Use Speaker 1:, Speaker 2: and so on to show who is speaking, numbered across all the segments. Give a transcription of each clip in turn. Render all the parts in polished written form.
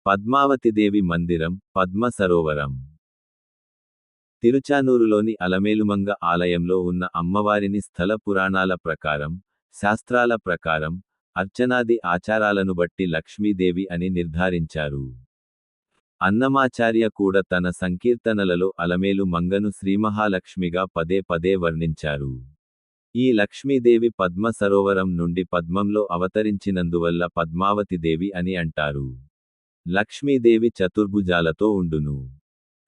Speaker 1: పద్మావతిదేవి మందిరం, పద్మ సరోవరం. తిరుచానూరులోని అలమేలుమంగ ఆలయంలో ఉన్న అమ్మవారిని స్థల పురాణాల ప్రకారం, శాస్త్రాల ప్రకారం, అర్చనాది ఆచారాలను బట్టి లక్ష్మీదేవి అని నిర్ధారించారు. అన్నమాచార్య కూడా తన సంకీర్తనలలో అలమేలు మంగను శ్రీమహాలక్ష్మిగా పదే పదే వర్ణించారు. ఈ లక్ష్మీదేవి పద్మ సరోవరం నుండి పద్మంలో అవతరించినందువల్ల పద్మావతిదేవి అని అంటారు. లక్ష్మీదేవి చతుర్భుజాలతో ఉండును.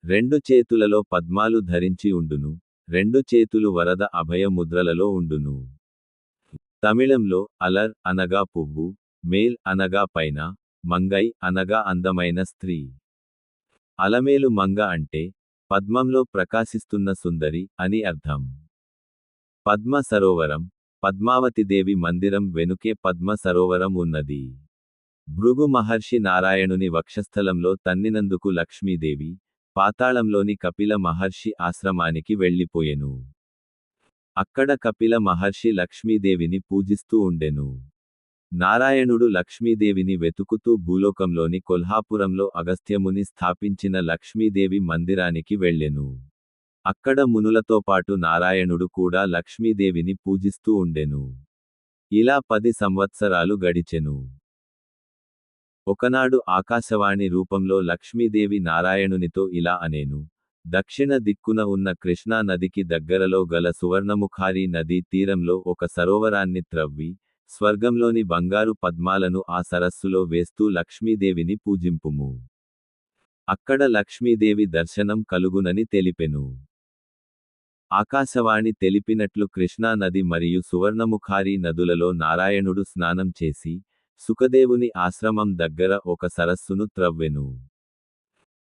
Speaker 1: రెండు చేతులలో పద్మాలు ధరించి ఉండును. రెండు చేతులు వరద అభయ ముద్రలలో ఉండును. తమిళంలో అలర్ అనగా పువ్వు, మేల్ అనగా పైన, మంగై అనగా అందమైన స్త్రీ. అలమేలు మంగ అంటే పద్మంలో ప్రకాశిస్తున్న సుందరి అని అర్థం. పద్మ సరోవరం, పద్మావతిదేవి మందిరం వెనుకే పద్మ సరోవరం ఉన్నది. భృగు మహర్షి నారాయణుని వక్షస్థలంలో తన్నినందుకు లక్ష్మీదేవి పాతాళంలోని కపిల మహర్షి ఆశ్రమానికి వెళ్ళిపోయెను. అక్కడ కపిల మహర్షి లక్ష్మీదేవిని పూజిస్తూ ఉండెను. నారాయణుడు లక్ష్మీదేవిని వెతుకుతూ భూలోకంలోని కొల్హాపురంలో అగస్త్యముని స్థాపించిన లక్ష్మీదేవి మందిరానికి వెళ్ళెను. అక్కడ మునులతో పాటు నారాయణుడు కూడా లక్ష్మీదేవిని పూజిస్తూ ఉండెను. ఇలా 10 సంవత్సరాలు గడిచెను. ఒకనాడు ఆకాశవాణి రూపంలో లక్ష్మీదేవి నారాయణునితో ఇలా అనేను. దక్షిణ దిక్కున ఉన్న కృష్ణా నదికి దగ్గరలో గల సువర్ణముఖారీ నదీ తీరంలో ఒక సరోవరాన్ని త్రవ్వి, స్వర్గంలోని బంగారు పద్మాలను ఆ సరస్సులో వేస్తూ లక్ష్మీదేవిని పూజింపుము. అక్కడ లక్ష్మీదేవి దర్శనం కలుగునని తెలిపెను. ఆకాశవాణి తెలిపినట్లు కృష్ణా నది మరియు సువర్ణముఖారీ నదులలో నారాయణుడు స్నానం చేసి, సుఖదేవుని ఆశ్రమం దగ్గర ఒక సరస్సును త్రవ్వెను.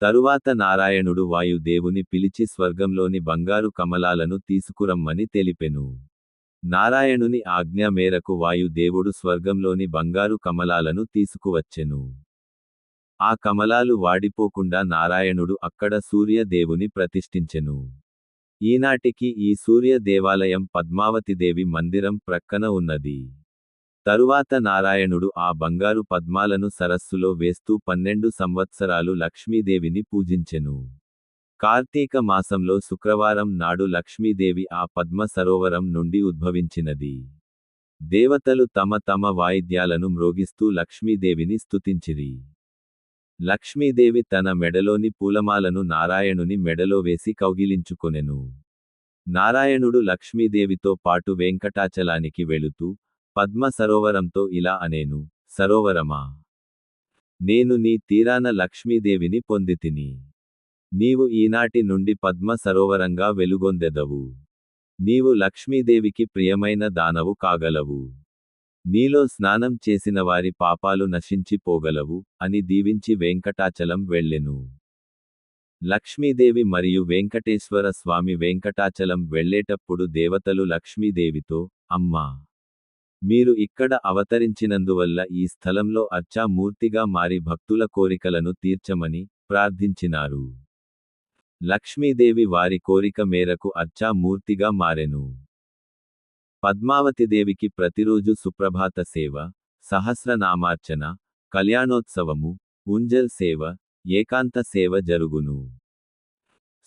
Speaker 1: తరువాత నారాయణుడు వాయుదేవుని పిలిచి స్వర్గంలోని బంగారు కమలాలను తీసుకురమ్మని తెలిపెను. నారాయణుని ఆజ్ఞ మేరకు వాయుదేవుడు స్వర్గంలోని బంగారు కమలాలను తీసుకువచ్చెను. ఆ కమలాలు వాడిపోకుండా నారాయణుడు అక్కడ సూర్యదేవుని ప్రతిష్ఠించెను. ఈనాటికి ఈ సూర్య దేవాలయం పద్మావతిదేవి మందిరం ప్రక్కన ఉన్నది. తరువాత నారాయణుడు ఆ బంగారు పద్మాలను సరస్సులో వేస్తూ 12 సంవత్సరాలు లక్ష్మీదేవిని పూజించెను. కార్తీక మాసంలో శుక్రవారం నాడు లక్ష్మీదేవి ఆ పద్మ సరోవరం నుండి ఉద్భవించినది. దేవతలు తమ తమ వాయిద్యాలను మ్రోగిస్తూ లక్ష్మీదేవిని స్తుతించిరి. లక్ష్మీదేవి తన మెడలోని పూలమాలను నారాయణుని మెడలో వేసి కౌగిలించుకొనెను. నారాయణుడు లక్ష్మీదేవితో పాటు వెంకటాచలానికి వెళుతూ పద్మ సరోవరంతో ఇలా అనేను. సరోవరమా, నేను నీ తీరాన లక్ష్మీదేవిని పొందితిని. నీవు ఈనాటి నుండి పద్మ సరోవరంగా వెలుగొందెదవు. నీవు లక్ష్మీదేవికి ప్రియమైన దానవు కాగలవు. నీలో స్నానం చేసిన వారి పాపాలు నశించిపోగలవు అని దీవించి వెంకటాచలం వెళ్ళెను. లక్ష్మీదేవి మరియు వెంకటేశ్వర స్వామి వెంకటాచలం వెళ్ళేటప్పుడు దేవతలు లక్ష్మీదేవితో, అమ్మా, మీరు ఇక్కడ అవతరించినందువల్ల ఈ స్థలంలో అర్చా మూర్తిగా మారి భక్తుల కోరికలను తీర్చమని ప్రార్థించినారు. లక్ష్మీదేవి వారి కోరిక మేరకు అర్చా మూర్తిగా మారెను. పద్మావతిదేవికి ప్రతిరోజు సుప్రభాత సేవ, సహస్రనామార్చన, కళ్యాణోత్సవము, ఉంజల్ సేవ, ఏకాంత సేవ జరుగును.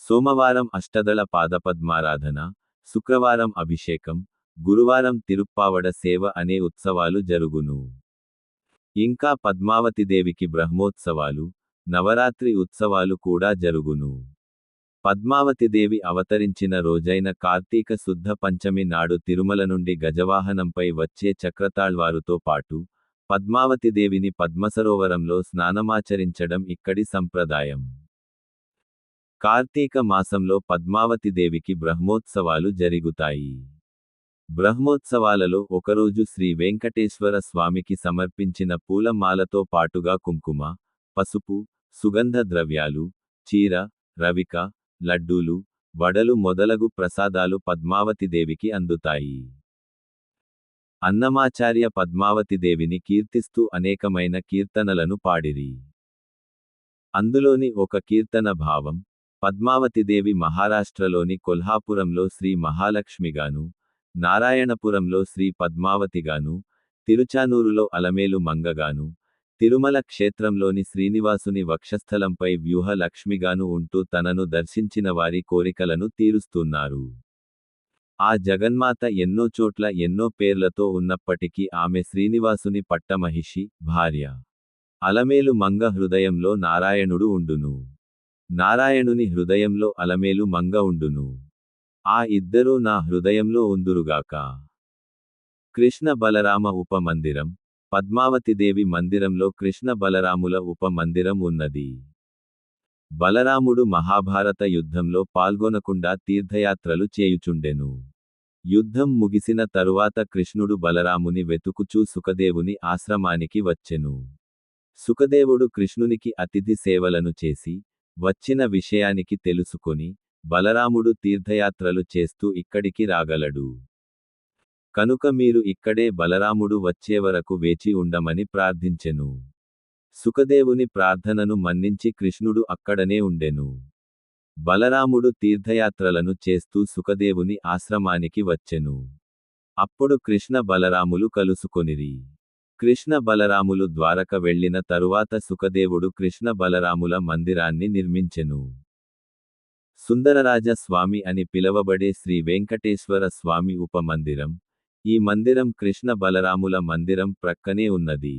Speaker 1: సోమవారం అష్టదళ పాదపద్మారాధన, శుక్రవారం అభిషేకం, గురువారం తిరుప్పావడ సేవ అనే ఉత్సవాలు జరుగును. ఇంకా పద్మావతిదేవికి బ్రహ్మోత్సవాలు, నవరాత్రి ఉత్సవాలు కూడా జరుగును. పద్మావతిదేవి అవతరించిన రోజైన కార్తీక శుద్ధ పంచమి నాడు తిరుమల నుండి గజవాహనంపై వచ్చే చక్రతాళ్వారుతో పాటు పద్మావతిదేవిని పద్మసరోవరంలో స్నానమాచరించడం ఇక్కడి సంప్రదాయం. కార్తీక మాసంలో పద్మావతిదేవికి బ్రహ్మోత్సవాలు జరుగుతాయి. బ్రహ్మోత్సవాలలో ఒకరోజు శ్రీ వెంకటేశ్వర స్వామికి సమర్పించిన పూల మాలతో పాటుగా కుంకుమ, పసుపు, సుగంధ ద్రవ్యాలు, చీర, రవిక, లడ్డూలు, వడలు మొదలగు ప్రసాదాలు పద్మావతిదేవికి అందుతాయి. అన్నమాచార్య పద్మావతిదేవిని కీర్తిస్తూ అనేకమైన కీర్తనలను పాడిరి. అందులోని ఒక కీర్తన భావం, పద్మావతిదేవి మహారాష్ట్రలోని కొల్హాపురంలో శ్రీ మహాలక్ష్మిగాను, నారాయణపురంలో శ్రీ పద్మావతిగాను, తిరుచానూరులో అలమేలు మంగగాను, తిరుమల క్షేత్రంలోని శ్రీనివాసుని వక్షస్థలంపై వ్యూహ లక్ష్మిగాను ఉంటూ తనను దర్శించిన వారి కోరికలను తీరుస్తున్నారు. ఆ జగన్మాత ఎన్నో చోట్ల ఎన్నో పేర్లతో ఉన్నప్పటికీ ఆమె శ్రీనివాసుని పట్టమహిషి, భార్య. అలమేలు మంగ హృదయంలో నారాయణుడు ఉండును. నారాయణుని హృదయంలో అలమేలు మంగ ఉండును. ఆ ఇద్దరూ నా హృదయంలో ఉందురుగాక. కృష్ణ బలరామ ఉప మందిరం. పద్మావతిదేవి మందిరంలో కృష్ణ బలరాముల ఉప మందిరం ఉన్నది. బలరాముడు మహాభారత యుద్ధంలో పాల్గొనకుండా తీర్థయాత్రలు చేయుచుండెను. యుద్ధం ముగిసిన తరువాత కృష్ణుడు బలరాముని వెతుకుచూ సుఖదేవుని ఆశ్రమానికి వచ్చెను. సుఖదేవుడు కృష్ణునికి అతిథి సేవలను చేసి, వచ్చిన విషయానికి తెలుసుకొని, బలరాముడు తీర్థయాత్రలు చేస్తూ ఇక్కడికి రాగలడు. కనుక మీరు ఇక్కడే బలరాముడు వచ్చేవరకు వేచి ఉండమని ప్రార్థించెను. సుఖదేవుని ప్రార్థనను మన్నించి కృష్ణుడు అక్కడనే ఉండెను. బలరాముడు తీర్థయాత్రలను చేస్తూ సుఖదేవుని ఆశ్రమానికి వచ్చెను. అప్పుడు కృష్ణ బలరాములు కలుసుకొనిరి. కృష్ణ బలరాములు ద్వారక వెళ్ళిన తరువాత సుఖదేవుడు కృష్ణ బలరాముల మందిరాన్ని నిర్మించెను. సుందరరాజ స్వామి అని పిలవబడే శ్రీ వెంకటేశ్వర స్వామి ఉప మందిరం. ఈ మందిరం కృష్ణ బలరాముల మందిరం ప్రక్కనే ఉన్నది.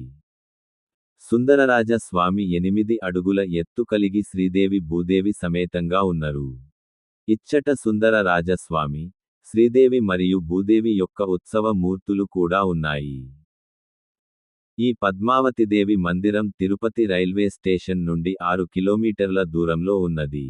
Speaker 1: సుందరరాజ స్వామి 8 అడుగుల ఎత్తు కలిగి శ్రీదేవి భూదేవి సమేతంగా ఉన్నారు. ఇచ్చట సుందర రాజస్వామి, శ్రీదేవి మరియు భూదేవి యొక్క ఉత్సవ మూర్తులు కూడా ఉన్నాయి. ఈ పద్మావతిదేవి మందిరం తిరుపతి రైల్వే స్టేషన్ నుండి 6 కిలోమీటర్ల దూరంలో ఉన్నది.